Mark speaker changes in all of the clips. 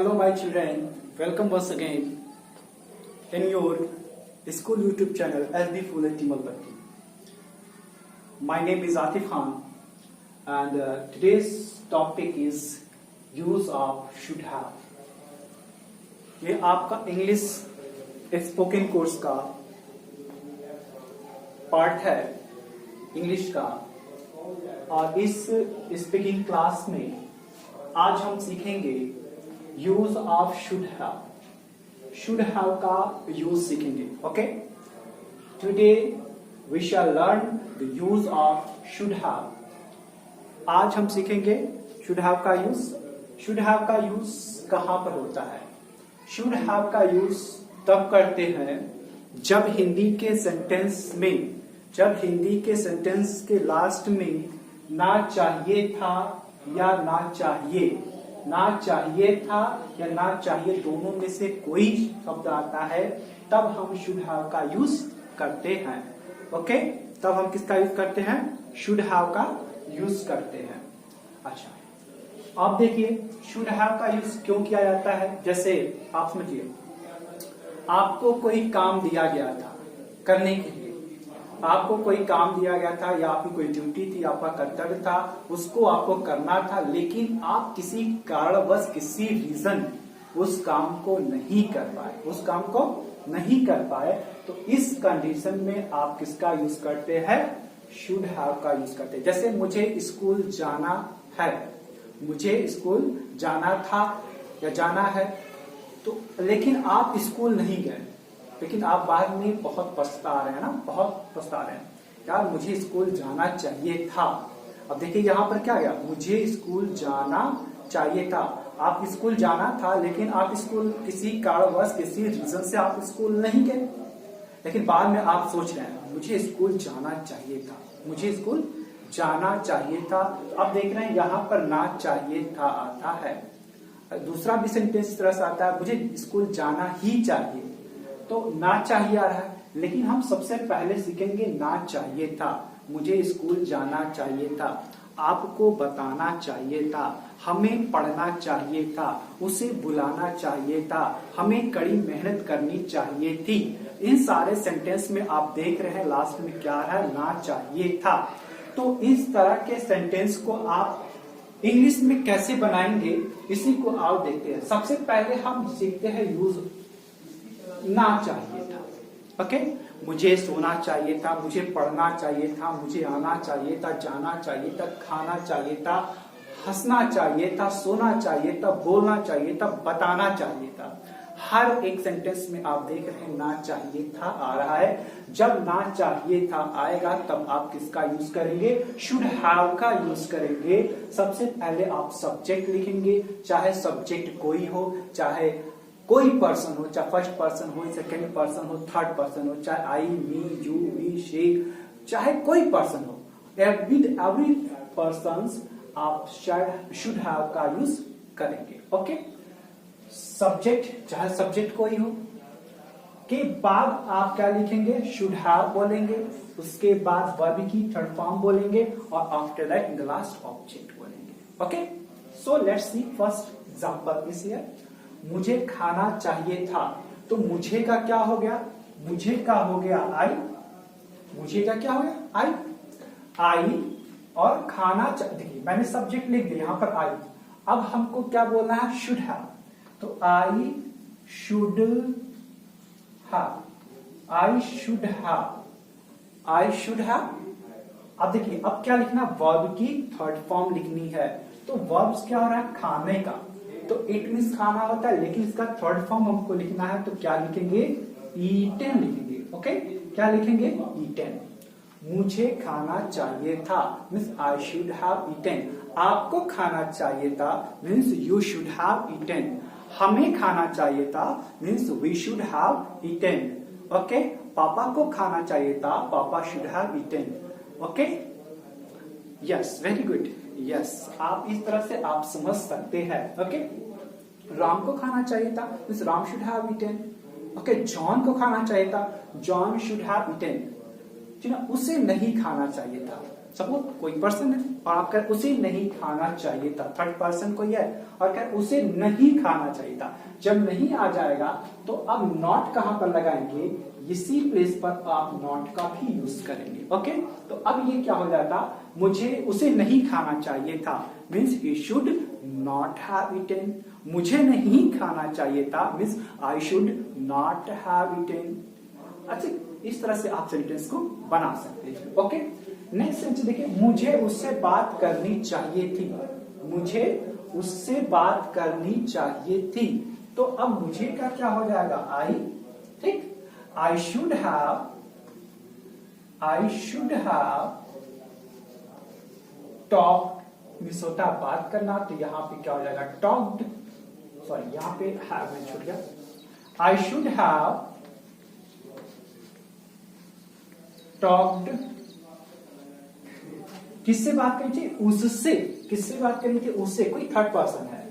Speaker 1: Hello my children, welcome once again in your school YouTube channel SB Phule Timalpatti. My name is Atif Khan and today's topic is use of should have. ये आपका English spoken course का part है English का और इस speaking class में आज हम सीखेंगे यूज ऑफ शुड हैव का यूज सीखेंगे. Okay, today we shall learn the use of should have. आज हम सीखेंगे शुड हैव का यूज. शुड हैव का यूज कहां पर होता है? शुड हैव का यूज तब करते हैं जब हिंदी के सेंटेंस के लास्ट में ना चाहिए था या ना चाहिए दोनों में से कोई शब्द आता है तब हम शुड हैव का यूज करते हैं. ओके, तब हम किसका यूज करते हैं? शुड हैव का यूज करते हैं. अच्छा, आप देखिए शुड हैव का यूज क्यों किया जाता है. जैसे आप समझिए, आपको कोई काम दिया गया था करने के लिए, आपको कोई काम दिया गया था या आपकी कोई ड्यूटी थी, आपका कर्तव्य था, उसको आपको करना था, लेकिन आप किसी कारणवश किसी रीजन उस काम को नहीं कर पाए, तो इस कंडीशन में आप किसका यूज करते हैं? शुड हैव का यूज करते हैं. जैसे मुझे स्कूल जाना है, मुझे स्कूल जाना था या जाना है, तो लेकिन आप स्कूल नहीं गए, लेकिन आप बाद में बहुत पछता रहे हैं यार, मुझे स्कूल जाना चाहिए था. अब देखिए यहाँ पर क्या गया, मुझे स्कूल जाना चाहिए था. आप स्कूल जाना था लेकिन आप स्कूल किसी कारणवश किसी रीजन से आप स्कूल नहीं गए, लेकिन बाद में आप सोच रहे हैं मुझे स्कूल जाना चाहिए था. अब देख रहे हैं यहाँ पर ना चाहिए था आता है. दूसरा भी सेंटेंस इस तरह से आता है, मुझे स्कूल जाना ही चाहिए, तो ना चाहिए आ रहा है, लेकिन हम सबसे पहले सीखेंगे ना चाहिए था. मुझे स्कूल जाना चाहिए था, आपको बताना चाहिए था, हमें पढ़ना चाहिए था, उसे बुलाना चाहिए था, हमें कड़ी मेहनत करनी चाहिए थी. इन सारे सेंटेंस में आप देख रहे हैं लास्ट में क्या है? ना चाहिए था. तो इस तरह के सेंटेंस को आप इंग्लिश में कैसे बनाएंगे, इसी को आप देखते हैं. सबसे पहले हम सीखते हैं यूज ना चाहिए था. ओके, मुझे सोना चाहिए था, मुझे पढ़ना चाहिए था, मुझे आना चाहिए था, जाना चाहिए था, खाना चाहिए था, हंसना चाहिए था, सोना चाहिए था, बोलना चाहिए था, बताना चाहिए था. हर एक सेंटेंस में आप देख रहे हैं ना चाहिए था आ रहा है. जब ना चाहिए था आएगा तब आप किसका यूज करेंगे? शुड हैव का यूज करेंगे. सबसे पहले आप सब्जेक्ट लिखेंगे, चाहे सब्जेक्ट कोई हो, चाहे कोई पर्सन हो, चाहे फर्स्ट पर्सन हो, सेकेंड पर्सन हो, थर्ड पर्सन हो, चाहे आई, मी, यू, वी, शी, चाहे कोई पर्सन हो, एवरी पर्सन आप शुड हैव का यूज करेंगे. ओके, सब्जेक्ट चाहे सब्जेक्ट कोई हो के बाद आप क्या लिखेंगे? शुड हैव बोलेंगे, उसके बाद वर्ब की थर्ड फॉर्म बोलेंगे और after that in the last object बोलेंगे. Okay, so let's see first example is here. मुझे खाना चाहिए था, तो मुझे का क्या हो गया? मुझे का हो गया आई. मुझे का क्या हो गया? आई और खाना. देखिए मैंने सब्जेक्ट लिख दिया यहाँ पर आई. अब हमको क्या बोलना है? Should have. तो आई शुड हैव. अब देखिए अब क्या लिखना? वर्ब की थर्ड फॉर्म लिखनी है. तो वर्ब्स क्या हो रहा है? खाने का. तो इट मीन्स खाना होता है, लेकिन इसका थर्ड फॉर्म हमको लिखना है, तो क्या लिखेंगे? ईटेन लिखेंगे. ओके, क्या लिखेंगे? ईटेन. मुझे खाना चाहिए था means I should have eaten. आपको खाना चाहिए था means you should have eaten. हमें खाना चाहिए था means we should have eaten. Okay, पापा को खाना चाहिए था, पापा should have eaten. Okay, yes, very good. Yes, आप इस तरह से आप समझ सकते हैं. ओके, राम को खाना चाहिए था means Ram should have eaten. Okay, John को खाना चाहिए था, जॉन शुड हैव ईटेन. उसे नहीं खाना चाहिए था, सपोज कोई पर्सन है और आप कह उसे नहीं खाना चाहिए था, थर्ड पर्सन कोई है और कह उसे नहीं खाना चाहिए था। जब नहीं आ जाएगा तो अब नॉट कहां पर लगाएंगे, इसी प्लेस पर आप नॉट का भी यूज करेंगे। ओके, तो अब ये क्या हो जाता, मुझे उसे नहीं खाना चाहिए था means he should not have eaten. मुझे नहीं खाना चाहिए था means I should not have eaten. अच्छा, इस तरह से आप सेंटेंस को बना सकते हैं। ओके, नेक्स्ट सेंटेंस देखिए, मुझे उससे बात करनी चाहिए थी। मुझे उससे बात करनी चाहिए थी, तो अब मुझे का क्या हो जाएगा, आई। ठीक, आई शुड हैव टॉक मिस होता बात करना, तो यहां पे क्या हो जाएगा, टॉक्ड। सॉरी, यहां पे हैव में छूट गया। आई शुड हैव टॉक्ड, किससे बात करनी थी, उससे। किससे बात करनी थी, उससे, कोई थर्ड पर्सन है।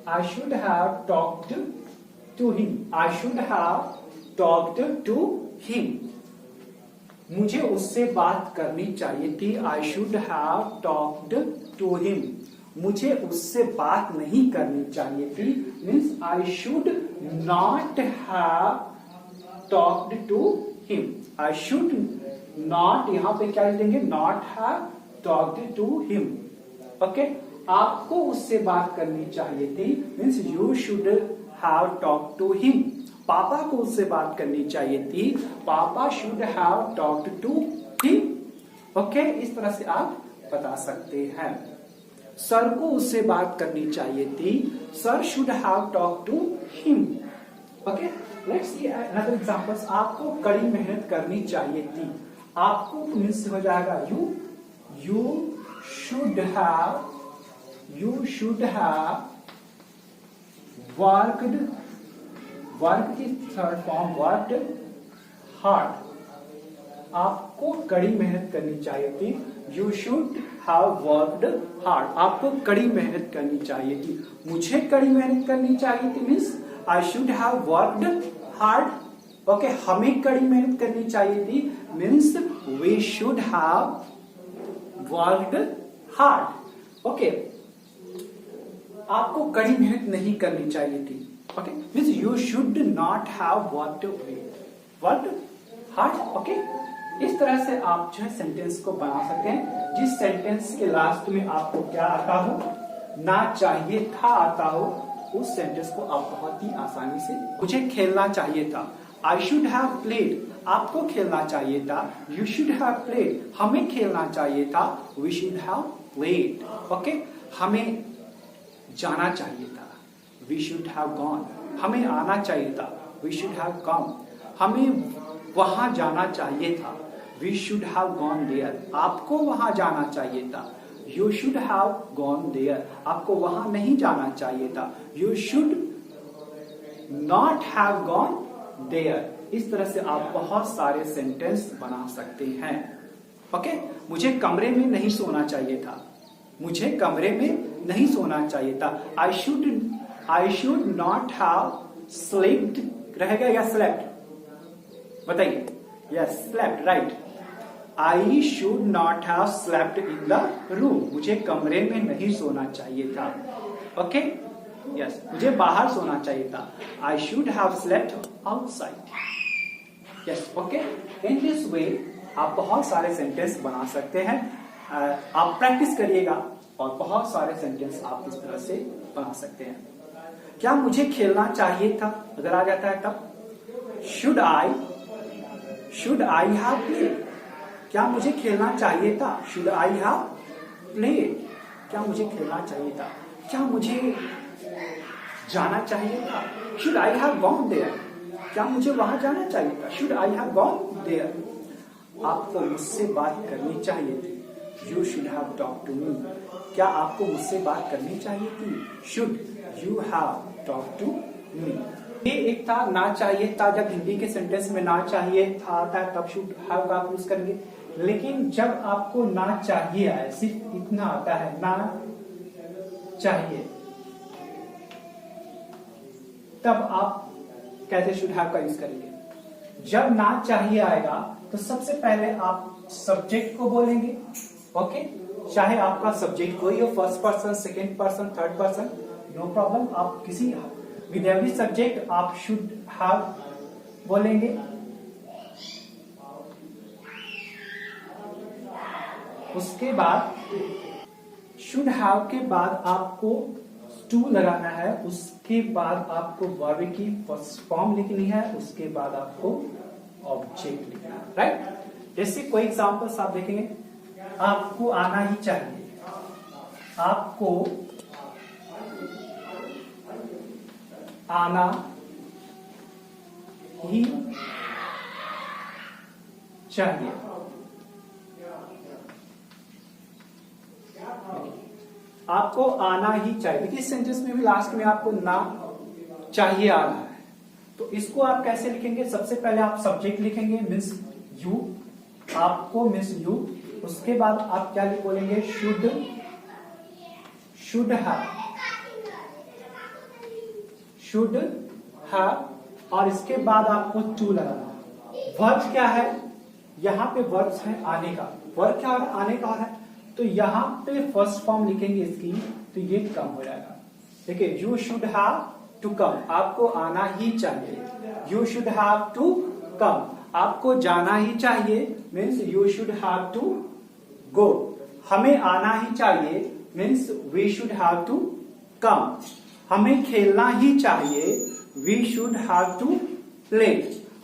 Speaker 1: I should have talked to him. I should have talked to him. मुझे उससे बात करनी चाहिए थी, I should have talked to him. मुझे उससे बात नहीं करनी चाहिए थी means I should not have talked to him. I should not, यहां पे क्या लिखेंगे, not have talked to him. Okay, आपको उससे बात करनी चाहिए थी means you should have talked to him. पापा को उससे बात करनी चाहिए थी, पापा should have talked to him. Okay, इस तरह से आप बता सकते हैं। सर को उससे बात करनी चाहिए थी, sir should have talked to him. Okay, let's see another examples. आपको कड़ी मेहनत करनी चाहिए थी, आपको मीन्स हो जाएगा you should have worked, work की थर्ड फॉर्म वर्कड हार्ड। आपको कड़ी मेहनत करनी चाहिए थी, you should have worked hard. आपको कड़ी मेहनत करनी चाहिए थी, मुझे कड़ी मेहनत करनी चाहिए थी means I should have worked hard. Okay, हमें कड़ी मेहनत करनी चाहिए थी means we should have worked hard. Okay, आपको कड़ी मेहनत नहीं करनी चाहिए थी, okay means you should not have worked hard. Okay, इस तरह से आप जो है सेंटेंस को बना सकते हैं, जिस सेंटेंस के लास्ट में आपको क्या आता हो, ना चाहिए था आता हो, उस सेंटेंस को आप बहुत ही आसानी से, मुझे खेलना चाहिए था, आई शुड हैव प्लेड, आपको खेलना चाहिए था, यू शुड हैव प्लेड, हमें खेलना चाहिए था, we should have played. Okay, हमें जाना चाहिए था, वी शुड हैव गॉन, हमें आना चाहिए था, वी शुड हैव कम, हमें वहां जाना चाहिए था, we should have gone there, आपको वहां जाना चाहिए था, you should have gone there, आपको वहां नहीं जाना चाहिए था, you should not have gone there. इस तरह से आप बहुत सारे सेंटेंस बना सकते हैं। ओके, मुझे कमरे में नहीं सोना चाहिए था, मुझे कमरे में नहीं सोना चाहिए था, आई शुड नॉट हैव स्लीप्ड, रहेगा या स्लेप्ट, बताइए, yes slept, right. I should not have slept in the room, मुझे कमरे में नहीं सोना चाहिए था। ओके, यस, मुझे बाहर सोना चाहिए था, आई should have slept outside. Yes, okay, in this way आप बहुत सारे सेंटेंस बना सकते हैं। आप प्रैक्टिस करिएगा और बहुत सारे सेंटेंस आप इस तरह से बना सकते हैं। क्या मुझे खेलना चाहिए था, अगर आ जाता है तब शुड आई हैव प्लेड, क्या मुझे खेलना चाहिए था, शुड आई हैव प्लेड, क्या मुझे खेलना चाहिए था, क्या मुझे जाना चाहिए था, should I have gone there, क्या मुझे वहां जाना चाहिए था, should I have gone there. आपको मुझसे बात करनी चाहिए थी, you should have talk to me, क्या आपको मुझसे बात करनी चाहिए थी, should you have talk to me. ये एक था ना चाहिए था, जब हिंदी के सेंटेंस में ना चाहिए था आता है तब शुड हैव का यूज करेंगे, लेकिन जब आपको ना चाहिए आए, सिर्फ इतना आता है ना चाहिए, तब आप कैसे शुड हैव का यूज करेंगे, जब ना चाहिए आएगा तो सबसे पहले आप सब्जेक्ट को बोलेंगे। ओके, चाहे आपका सब्जेक्ट कोई हो, first person, second person, third person, no problem. आप किसी विद एवरी सब्जेक्ट आप शुड हैव बोलेंगे। उसके बाद शुड हैव के बाद आपको टू लगाना है, उसके बाद आपको वर्ब की फर्स्ट फॉर्म लिखनी है, उसके बाद आपको ऑब्जेक्ट लिखना है, राइट। जैसे कोई एग्जांपल्स आप देखेंगे, आपको आना ही चाहिए, आपको आना ही चाहिए। आपको आना ही चाहिए। देखिए इस सेंटेंस में भी लास्ट में आपको ना चाहिए आ रहा है, तो इसको आप कैसे लिखेंगे? सबसे पहले आप सब्जेक्ट लिखेंगे, मीन्स यू, आपको मीन्स यू। उसके बाद आप क्या बोलेंगे? शुड हैव, और इसके बाद आपको टू लगाना। वर्ब क्या है? यहां पे वर्ब है आने का। वर्ब क्या हो रहा है? आने का हो रहा है, तो यहां पे फर्स्ट फॉर्म लिखेंगे इसकी, तो ये कम हो जाएगा। देखिए, you should have to come, आपको आना ही चाहिए। You should have to come, आपको जाना ही चाहिए, means you should have to go. हमें आना ही चाहिए, means we should have to come. हमें खेलना ही चाहिए, we should have to play.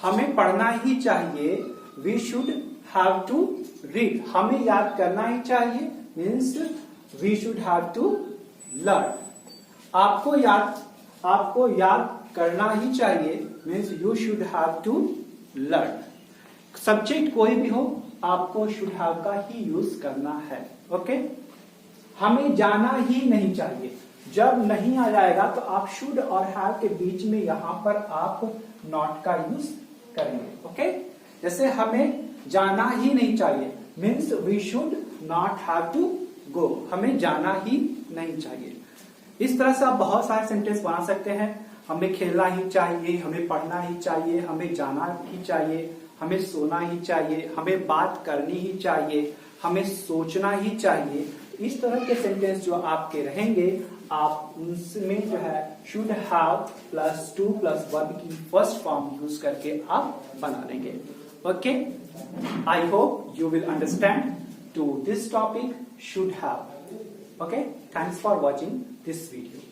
Speaker 1: हमें पढ़ना ही चाहिए, we should have to read. हमें याद करना ही चाहिए, means we should have to learn. आपको याद करना ही चाहिए, means you should have to learn. Subject कोई भी हो, आपको शुड हैव का ही यूज करना है। ओके, हमें जाना ही नहीं चाहिए। जब नहीं आ जाएगा तो आप शुड और हैव के बीच में यहां पर आप नॉट का यूज करेंगे। ओके, जैसे हमें जाना ही नहीं चाहिए, means we should not have to go, हमें जाना ही नहीं चाहिए। इस तरह से आप बहुत सारे सेंटेंस बना सकते हैं। हमें खेलना ही चाहिए, हमें पढ़ना ही चाहिए, हमें जाना ही चाहिए, हमें सोना ही चाहिए, हमें बात करनी ही चाहिए, हमें सोचना ही चाहिए। इस तरह के सेंटेंस जो आपके रहेंगे, आप उनमें जो है should have plus two plus verb की फर्स्ट फॉर्म यूज करके आप बना लेंगे। Okay, I hope you will understand to this topic should have. Okay, thanks for watching this video.